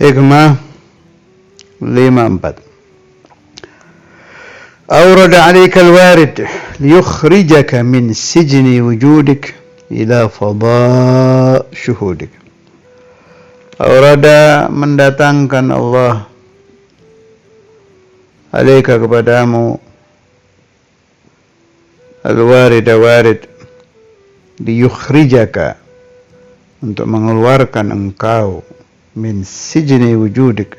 Hikmah 54. Awrada 'alaika al-warid liyukhrijaka min sijni wujudik ila fada' syuhudik. Awrada mendatangkan Allah 'alaika kepadamu al-warid liyukhrijaka untuk mengeluarkan engkau min sijni wujudik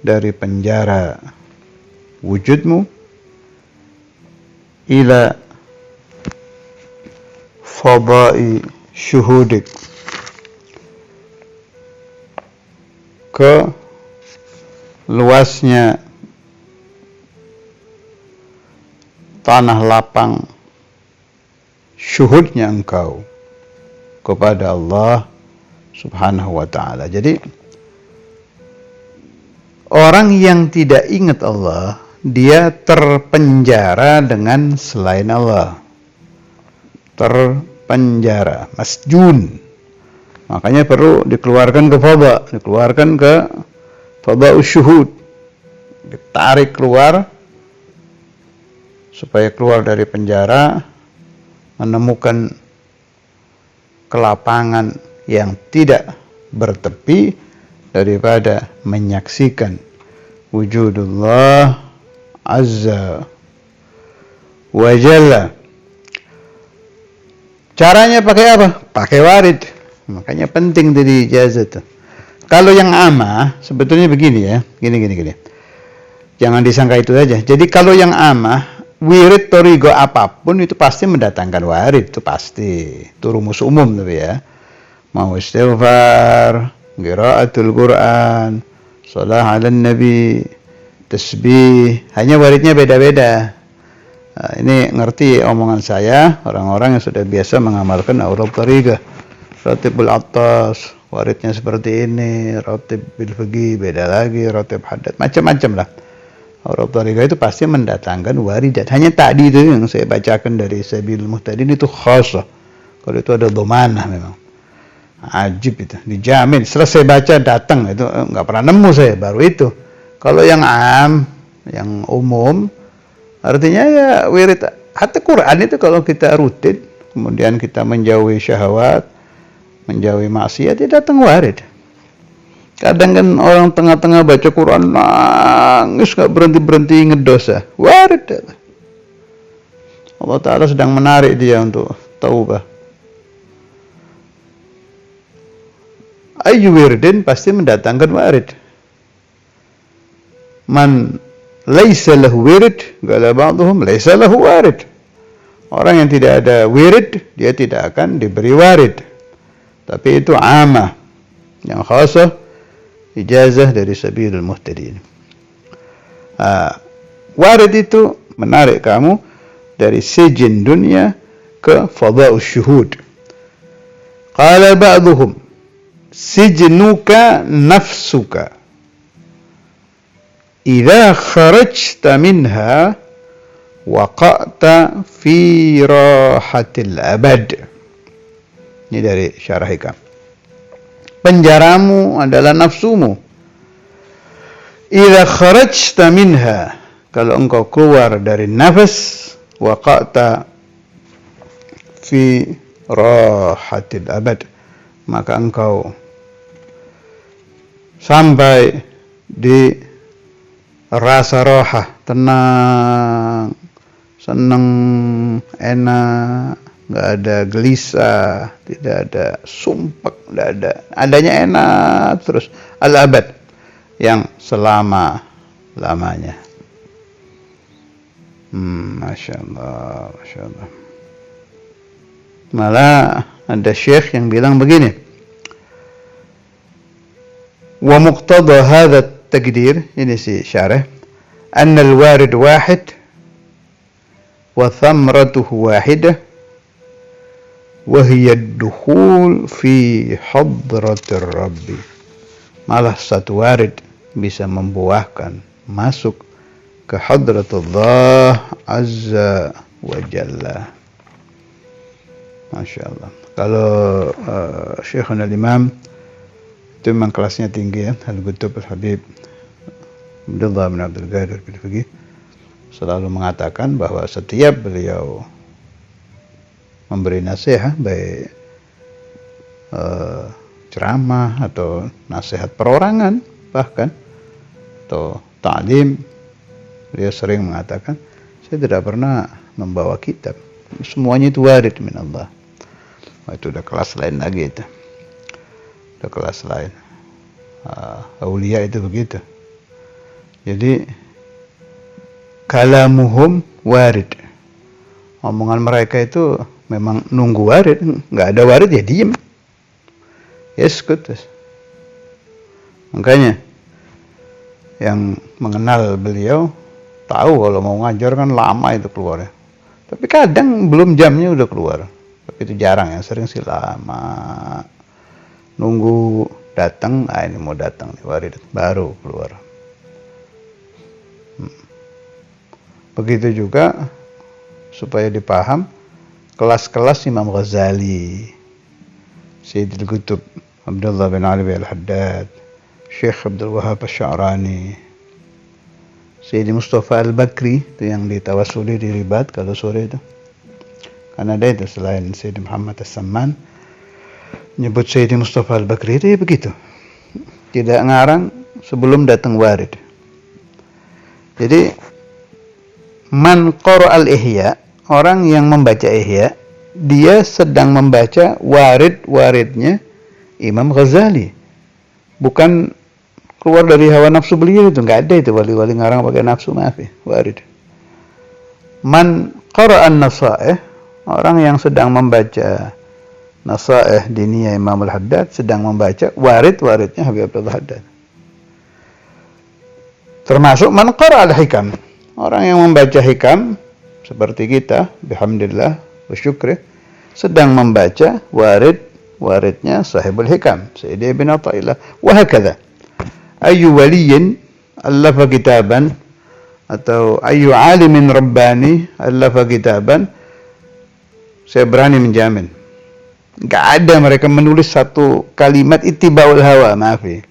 dari penjara wujudmu ila fada'i syuhudik ke luasnya tanah lapang syuhudnya engkau kepada Allah Subhanahu wa ta'ala. Jadi orang yang tidak ingat Allah, dia terpenjara dengan selain Allah. Terpenjara, masjun. Makanya perlu dikeluarkan ke fada, dikeluarkan ke fada'us syuhud. Ditarik keluar supaya keluar dari penjara, menemukan kelapangan yang tidak bertepi daripada menyaksikan wujudullah azza wa jalla. Caranya pakai apa? Pakai warid. Makanya penting dari ijazah itu. Kalau yang amah sebetulnya begini ya, gini. Jangan disangka itu aja. Jadi kalau yang amah, wirid torigo apapun itu pasti mendatangkan warid, itu pasti. Itu rumus umum tapi ya. Mau istighfar, qiraatul Quran, shalah 'alan nabi, tasbih, hanya waridnya beda-beda. Nah, ini ngerti omongan saya orang-orang yang sudah biasa mengamalkan aurad thariqah. Ratibul atas, waridnya seperti ini, ratib bil fiqih beda lagi, ratib haddad, macam-macam lah. Aurad thariqah itu pasti mendatangkan waridat. Hanya tadi itu yang saya bacakan dari Sabilul Muhtadin itu khasah. Kalau itu ada dhamanah memang. Ajib itu, dijamin. Selesai baca datang itu nggak pernah nemu saya, baru itu. Kalau yang am, yang umum, artinya ya wirid. Hatta Quran itu kalau kita rutin, kemudian kita menjauhi syahwat, menjauhi maksiat, ya datang warid. Kadang kan orang tengah-tengah baca Quran nangis nggak berhenti-berhenti ingat dosa, warid. Allah Ta'ala sedang menarik dia untuk taubah. Ayu wirdin pasti mendatangkan warid. Man laisa lahu wirid, qala ba'dhum laisa lahu warid. Orang yang tidak ada wirid, dia tidak akan diberi warid. Tapi itu amah. Yang khasah ijazah dari Sabilul Muhtadin. Warid itu menarik kamu dari sijin dunia ke fada'us syuhud. Qala ba'dhum sijnuka nafsuka idza kharajta minha waqa'ta fi rahatil abad. Ini dari Syarah Hikam. Penjaramu adalah nafsumu. Idza kharajta minha, kalau engkau keluar dari nafas, waqa'ta fi rahatil abad, maka engkau sampai di rasa rohah, tenang, senang, enak, nggak ada gelisah, tidak ada sumpek, nggak ada, adanya enak terus, al-abad, yang selama-lamanya. Masya Allah. Malah ada syekh yang bilang begini, wa muqtada hadha at-taqdir, ini si syarah, anna al-warid wahid wa thamratuhu wahidah wa hiya ad-dukhul fi hadratir rabbi. Malah satu warid bisa membuahkan masuk ke hadratullah azza wa jalla. Masya Allah. Kalau Syekhuna Imam Itu memang kelasnya tinggi ya. Al-Qutb Al-Habib Abdullah bin Abdul Qadir bin Fiqih selalu mengatakan bahwa setiap beliau memberi nasihat, baik ceramah atau nasihat perorangan bahkan atau ta'lim, beliau sering mengatakan, saya tidak pernah membawa kitab, semuanya itu warid min Allah. Itu udah kelas lain lagi itu. Udah kelas lain. Aulia itu begitu. Jadi kalamuhum warid. Omongan mereka itu memang nunggu warid, nggak ada warid ya diem. Yes, kutus. Makanya yang mengenal beliau tahu kalau mau ngajar kan lama itu keluarnya. Tapi kadang belum jamnya udah keluar. Tapi itu jarang, yang sering sih lama. Nunggu datang, ini mau datang nih warid baru keluar. Begitu juga supaya dipaham kelas-kelas Imam Ghazali, Sayyidul Qutb Abdullah bin Ali Al-Haddad, Syekh Abdul Wahab Asy-Sya'rani, Sayyidi Mustafa Al-Bakri, itu yang ditawasuli di Ribat kalau sore itu. Karena ada itu selain Sayyidi Muhammad As-Samman, nyebut Sayyidi Mustafa Al-Bakri itu ya begitu. Tidak ngarang sebelum datang warid. Jadi man qara al-ihya, orang yang membaca ihya, dia sedang membaca warid-waridnya Imam Ghazali. Bukan keluar dari hawa nafsu beliau, itu enggak ada itu wali-wali ngarang pakai nafsu, maaf ya, warid. Man qara an-nasaih, orang yang sedang membaca nasaih diniyah Imam Al-Haddad sedang membaca warid-waridnya Habib Abdullah Haddad. Termasuk man qara al-hikam, orang yang membaca hikam seperti kita, bihamdillah wa syukri, sedang membaca waridnya sahibul hikam, Sayyidi Ibn Athaillah, wa hakadha. Ayu waliyin allafa kitaban atau ayu alimin rabbani allafa kitaban, saya berani menjamin enggak ada mereka menulis satu kalimat ittiba'ul hawa, maaf ya,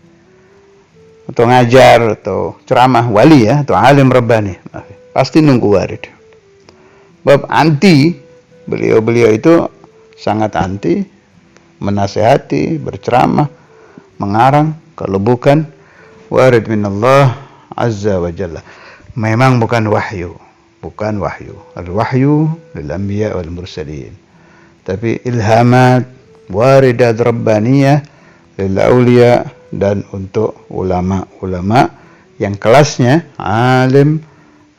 atau ngajar atau ceramah wali ya, atau alim rabbani, maaf ya, pasti nunggu warid. Bab anti, beliau itu sangat anti menasehati, berceramah, mengarang kalau bukan warid min Allah azza wa jalla. Memang bukan wahyu. Al-wahyu lil anbiya wal mursalin. Tapi ilhamat waridat rabbaniyah lil auliya, dan untuk ulama-ulama yang kelasnya alim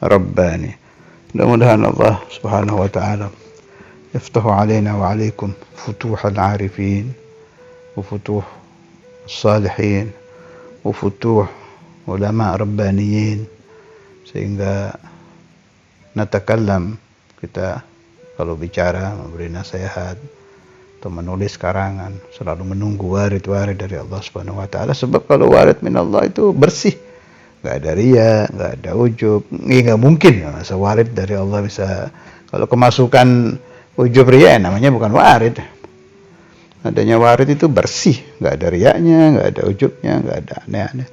rabbani. Mudah-mudahan Allah Subhanahu wa taala yaftahu alaina wa alaikum futuh al-arifin wa futuh salihin wa futuh ulama rabbaniyin, sehingga natakallam, kita kalau bicara, memberi nasihat atau menulis karangan selalu menunggu warid-warid dari Allah Subhanahu wa taala. Sebab kalau warid min Allah itu bersih, enggak ada riya, enggak ada ujub. Enggak mungkin masa warid dari Allah bisa, kalau kemasukan ujub riya namanya bukan warid. Adanya warid itu bersih, enggak ada riyanya, enggak ada ujubnya, enggak ada aneh-aneh.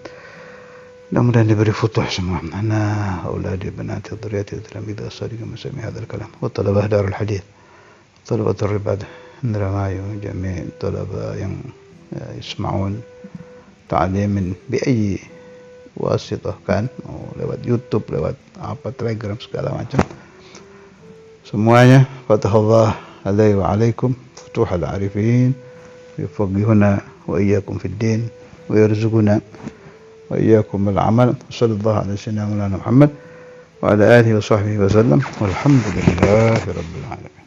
Mudah-mudahan diberi futuh semua. Ana auladi banati dzurriyyati tilamidzah sadiq masami hadzal kalam wa talabah darul hadits, talabatul ribad, ndramayu jami' talaba yang yasma'un ta'lim bi ayyi wasitah, kan lewat YouTube, lewat apa, Telegram, segala macam semuanya. Fatahullah alaihi wa alaikum futuhal arifin, yufaqihuna wa iyyakum fid din wa yarzuquna wa iyyakum bil amal. Sallallahu alaihi wasallam Muhammad wa ala alihi wa sahbihi wa sallam, walhamdulillahi rabbil alamin.